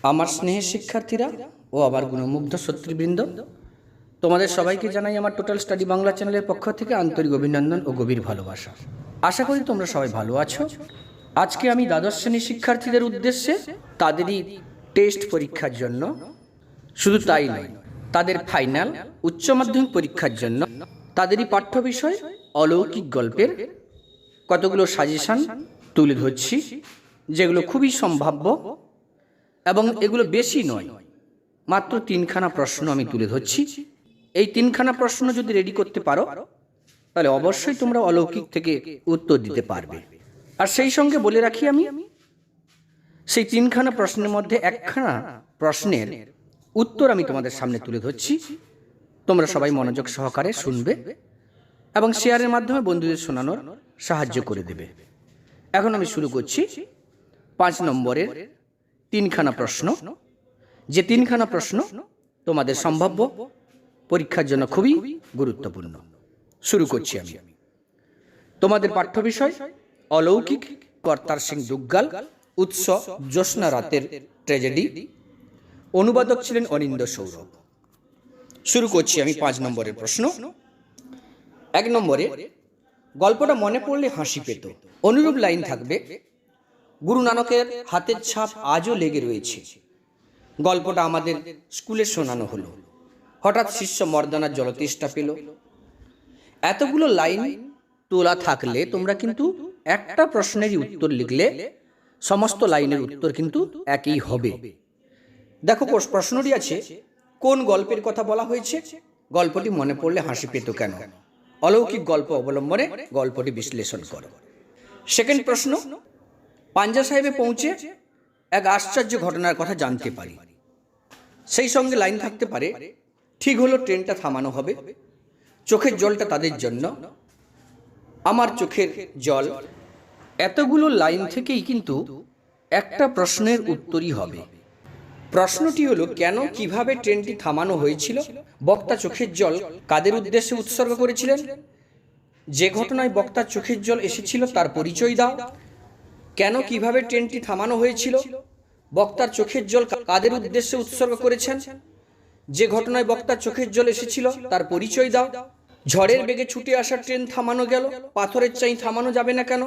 আমার স্নেহের শিক্ষার্থীরা ও আমার গুণমুগ্ধ ছাত্রবৃন্দ, তোমাদের সবাইকে জানাই আমার টোটাল স্টাডি বাংলা চ্যানেলের পক্ষ থেকে আন্তরিক অভিনন্দন ও গভীর ভালোবাসা। আশা করি তোমরা সবাই ভালো আছো। আজকে আমি দ্বাদশ শ্রেণীর শিক্ষার্থীদের উদ্দেশ্যে তাদেরই টেস্ট পরীক্ষার জন্য, শুধু তাই নয়, তাদের ফাইনাল উচ্চ মাধ্যমিক পরীক্ষার জন্য তাদেরই পাঠ্য বিষয় অলৌকিক গল্পের কতগুলো সাজেশন তুলে ধরছি, যেগুলো খুবই সম্ভাব্য এবং এগুলো বেশি নয়, মাত্র 3খানা প্রশ্ন আমি তুলে ধরছি। এই 3খানা প্রশ্ন যদি রেডি করতে পারো তাহলে অবশ্যই তোমরা অলৌকিক থেকে উত্তর দিতে পারবে। আর সেই সঙ্গে বলে রাখি, আমি সেই 3খানা প্রশ্নের মধ্যে 1খানা প্রশ্নের উত্তর আমি তোমাদের সামনে তুলে ধরছি। তোমরা সবাই মনোযোগ সহকারে শুনবে এবং শেয়ারের মাধ্যমে বন্ধুদের শোনানোর সাহায্য করে দেবে। এখন আমি শুরু করছি 5 নম্বরের 3খানা প্রশ্ন, যে 3খানা প্রশ্ন তোমাদের সম্ভাব্য পরীক্ষার জন্য খুবই গুরুত্বপূর্ণ। শুরু করছি আমি। তোমাদের পাঠ্য বিষয় অলৌকিক, কর্তার সিং দুগ্গাল, উৎস জ্যোৎস্না রাতের ট্র্যাজেডি। অনুবাদক ছিলেন অনিন্দ সৌরভ। শুরু করছি আমি 5 নম্বরের প্রশ্ন। 1 নম্বরে, গল্পটা মনে পড়লে হাসি পেত। অনুরূপ লাইন থাকবে। গুরু নানকের হাতের ছাপ আজও লেগে রয়েছে। গল্পটা আমাদের স্কুলে শোনানো হলো। হঠাৎ শিষ্য মর্দানার জলতেষ্টা পেল। এতগুলো লাইন তোলা থাকলে তোমরা কিন্তু একটা প্রশ্নেরই উত্তর লিখলে সমস্ত লাইনের উত্তর কিন্তু একই হবে। দেখো, প্রশ্নটি আছে, কোন গল্পের কথা বলা হয়েছে? গল্পটি মনে পড়লে হাসি পেত কেন? অলৌকিক গল্প অবলম্বনে গল্পটি বিশ্লেষণ করো। সেকেন্ড প্রশ্ন, পাঞ্জা সাহেবে পৌঁছে এক আশ্চর্য ঘটনার কথা জানতে পারি। সেই সঙ্গে লাইন থাকতে পারে, ঠিক হলো ট্রেনটা থামানো হবে, চোখের জলটা তাদের জন্য, আমার চোখের জল। এতগুলো লাইন থেকেই কিন্তু একটা প্রশ্নের উত্তরই হবে। প্রশ্নটি হলো, কেন, কিভাবে ট্রেনটি থামানো হয়েছিল? বক্তা চোখের জল কাদের উদ্দেশ্যে উৎসর্গ করেছিলেন? যে ঘটনায় বক্তার চোখের জল এসেছিল তার পরিচয় দাও। কেন, কিভাবে ট্রেনটি থামানো হয়েছিল? বক্তার চোখের জল কাদের উদ্দেশ্যে উৎসর্গ করেছেন? যে ঘটনায় বক্তার চোখের জল এসেছিল তার পরিচয় দাও। ঝড়ের বেগে ছুটে আসা ট্রেন থামানো গেল, পাথরের চাই থামানো যাবে না কেন?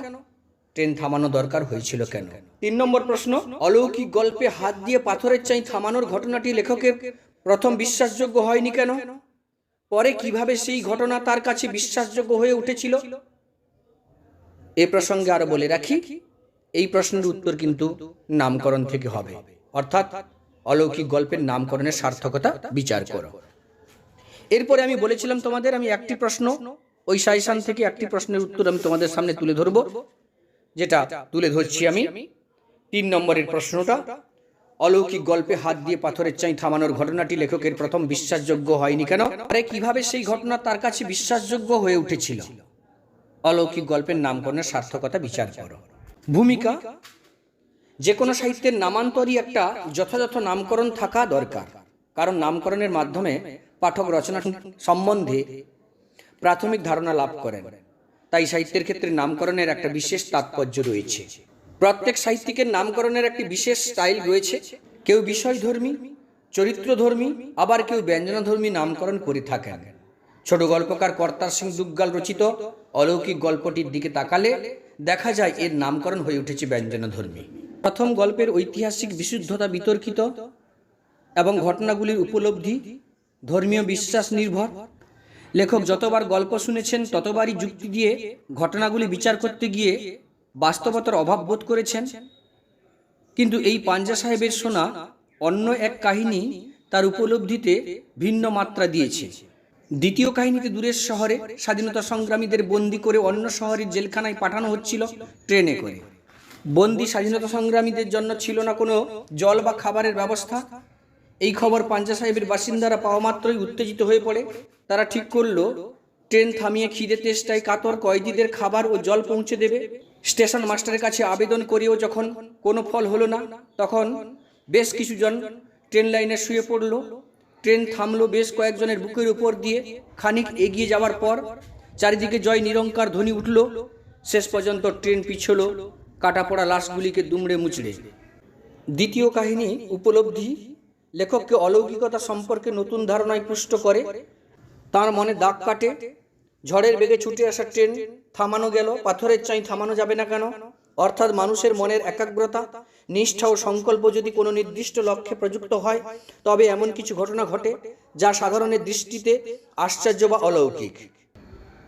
ট্রেন থামানো দরকার হয়েছিল কেন? 3 নম্বর প্রশ্ন, অলৌকিক গল্পে হাত দিয়ে পাথরের চাই থামানোর ঘটনাটি লেখকের প্রথম বিশ্বাসযোগ্য হয়নি কেন? পরে কিভাবে সেই ঘটনা তার কাছে বিশ্বাসযোগ্য হয়ে উঠেছিল? এ প্রসঙ্গে আরো বলে রাখি, এই প্রশ্নের উত্তর কিন্তু নামকরণ থেকে হবে, অর্থাৎ অলৌকিক গল্পের নামকরণের সার্থকতা বিচার করো। এরপরে আমি বলেছিলাম তোমাদের, আমি একটি প্রশ্ন, ওই সাজেশন থেকে একটি প্রশ্নের উত্তর আমি তোমাদের সামনে তুলে ধরবো, যেটা তুলে ধরছি আমি 3 নম্বরের প্রশ্নটা। অলৌকিক গল্পে হাত দিয়ে পাথরের চাই থামানোর ঘটনাটি লেখকের প্রথম বিশ্বাসযোগ্য হয়নি কেন? আরে কিভাবে সেই ঘটনা তার কাছে বিশ্বাসযোগ্য হয়ে উঠেছিল? অলৌকিক গল্পের নামকরণের সার্থকতা বিচার করো। ভূমিকা, যে কোনো সাহিত্যের নামান্তরই একটা যথাযথ নামকরণ থাকা দরকার, কারণ নামকরণের মাধ্যমে পাঠক রচনা সম্বন্ধে প্রাথমিক ধারণা লাভ করেন। তাই সাহিত্যের ক্ষেত্রে নামকরণের একটা বিশেষ তাৎপর্য রয়েছে। প্রত্যেক সাহিত্যিকের নামকরণের একটি বিশেষ স্টাইল রয়েছে। কেউ বিষয়ধর্মী, চরিত্রধর্মী, আবার কেউ ব্যঞ্জনাধর্মী নামকরণ করে থাকেন। ছোট গল্পকার কর্তার সিং দুগ্গাল রচিত অলৌকিক গল্পটির দিকে তাকালে দেখা যায় এর নামকরণ হয়ে উঠেছে ব্যঞ্জনাধর্মী। প্রথম গল্পের ঐতিহাসিক বিশুদ্ধতা বিতর্কিত এবং ঘটনাগুলির উপলব্ধি ধর্মীয় বিশ্বাস নির্ভর। লেখক যতবার গল্প শুনেছেন ততবারই যুক্তি দিয়ে ঘটনাগুলি বিচার করতে গিয়ে বাস্তবতার অভাব বোধ করেছেন। কিন্তু এই পাঞ্জা সাহেবের শোনা অন্য এক কাহিনী তার উপলব্ধিতে ভিন্ন মাত্রা দিয়েছে। দ্বিতীয় কাহিনীতে দূরের শহরে স্বাধীনতা সংগ্রামীদের বন্দি করে অন্য শহরের জেলখানায় পাঠানো হচ্ছিল ট্রেনে করে। বন্দি স্বাধীনতা সংগ্রামীদের জন্য ছিল না কোনো জল বা খাবারের ব্যবস্থা। এই খবর পাঞ্জা সাহেবের বাসিন্দারা পাওয়া মাত্রই উত্তেজিত হয়ে পড়ে। তারা ঠিক করলো ট্রেন থামিয়ে খিদে তেষ্টায় কাতর কয়েদিদের খাবার ও জল পৌঁছে দেবে। স্টেশন মাস্টারের কাছে আবেদন করেও যখন কোনো ফল হলো না, তখন বেশ কিছুজন ট্রেন লাইনে শুয়ে পড়ল। ট্রেন থামলো বেশ কয়েকজনের বুকের উপর দিয়ে। খানিক এগিয়ে যাওয়ার পর চারিদিকে জয় নিরঙ্কার ধ্বনি উঠল। শেষ পর্যন্ত ট্রেন পিছল কাটা পড়া লাশগুলিকে দুমড়ে মুচড়ে। দ্বিতীয় কাহিনী উপলব্ধি লেখককে অলৌকিকতা সম্পর্কে নতুন ধারণায় পুষ্ট করে। তার মনে দাগ কাটে। ঝড়ের বেগে ছুটে আসা ট্রেন থামানো গেল, পাথরের চাই থামানো যাবে না কেন? অর্থাৎ মানুষের মনের একাগ্রতা, নিষ্ঠা ও সংকল্প যদি কোনো নির্দিষ্ট লক্ষ্যে প্রযুক্ত হয়, তবে এমন কিছু ঘটনা ঘটে যা সাধারণের দৃষ্টিতে আশ্চর্য বা অলৌকিক।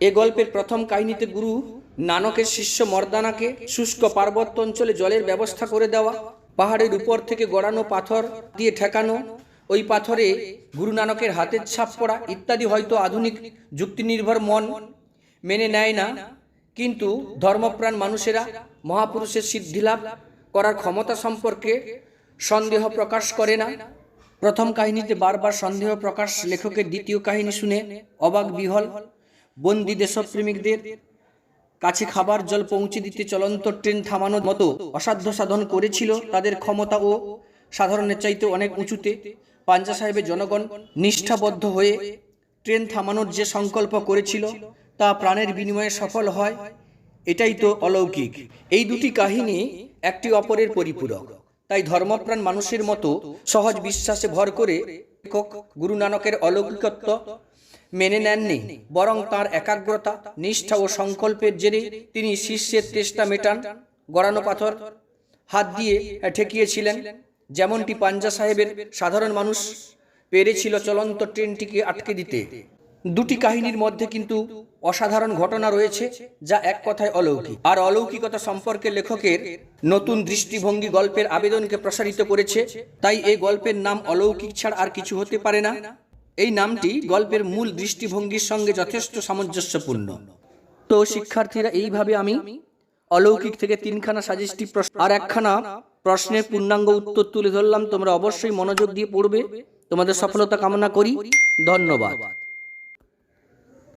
এ গল্পের প্রথম কাহিনীতে গুরু নানকের শিষ্য মর্দানাকে শুষ্ক পার্বত্য অঞ্চলে জলের ব্যবস্থা করে দেওয়া, পাহাড়ের উপর থেকে গড়ানো পাথর দিয়ে ঠেকানো, ওই পাথরে গুরু নানকের হাতের ছাপ পড়া ইত্যাদি হয়তো আধুনিক যুক্তিনির্ভর মন মেনে নেয় না, কিন্তু ধর্মপ্রাণ মানুষেরা মহাপুরুষের সিদ্ধিলাভ করার ক্ষমতা সম্পর্কে সন্দেহ প্রকাশ করে না। প্রথম কাহিনীতে বারবার সন্দেহ প্রকাশ লেখকের দ্বিতীয় কাহিনী শুনে অবাক বিহল। বন্দি দেশপ্রেমিকদের কাছে খাবার জল পৌঁছে দিতে চলন্ত ট্রেন থামানোর মতো অসাধ্য সাধন করেছিল তাদের ক্ষমতা ও সাধারণের চাইতে অনেক উঁচুতে। পাঞ্জা সাহেবের জনগণ নিষ্ঠাবদ্ধ হয়ে ট্রেন থামানোর যে সংকল্প করেছিল তা প্রাণের বিনিময়ে সফল হয়, এটাই তো অলৌকিক। এই দুটি কাহিনী একটি অপরের পরিপূরক। তাই ধর্মপ্রাণ মানুষের মতো সহজ বিশ্বাসে ভর করে লেখক গুরু নানকের অলৌকিকত্ব মেনে নেননি, বরং তাঁর একাগ্রতা, নিষ্ঠা ও সংকল্পের জেরে তিনি শিষ্যের তেষ্টা মেটান। গড়ানো পাথর হাত দিয়ে ঠেকিয়েছিলেন, যেমনটি পাঞ্জা সাহেবের সাধারণ মানুষ পেরেছিল চলন্ত ট্রেনটিকে আটকে দিতে। দুটি কাহিনীর মধ্যে কিন্তু অসাধারণ ঘটনা রয়েছে, যা এক কথায় অলৌকিক। আর অলৌকিকতা সম্পর্কে লেখকের নতুন দৃষ্টিভঙ্গি গল্পের আবেদনকে প্রসারিত করেছে। তাই এই গল্পের নাম অলৌকিক ছাড়া আর কিছু হতে পারে না। এই নামটি গল্পের মূল দৃষ্টিভঙ্গির সঙ্গে যথেষ্ট সামঞ্জস্যপূর্ণ। তো শিক্ষার্থীরা, এইভাবে আমি অলৌকিক থেকে তিনখানা সাজেস্টিভ প্রশ্ন আর একখানা প্রশ্নের পূর্ণাঙ্গ উত্তর তুলে ধরলাম। তোমরা অবশ্যই মনোযোগ দিয়ে পড়বে। তোমাদের সফলতা কামনা করি। ধন্যবাদ।